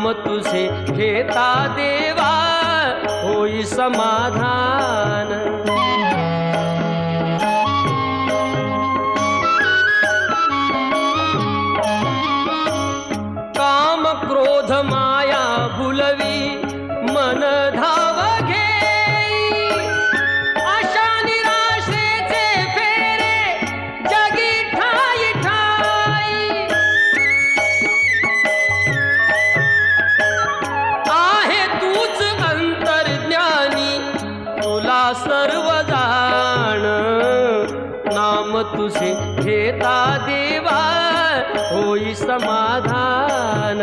नाम तुझे घेता देवा होई समाधान। काम क्रोध माया भुलवी मन धाव घेई, आशा निराशेचे फेरे जगी ठाई ठाई। आहे तूच अंतर्ज्ञानी तुला सर्व जाण, नाम तुझे घेता देवा होई समाधान।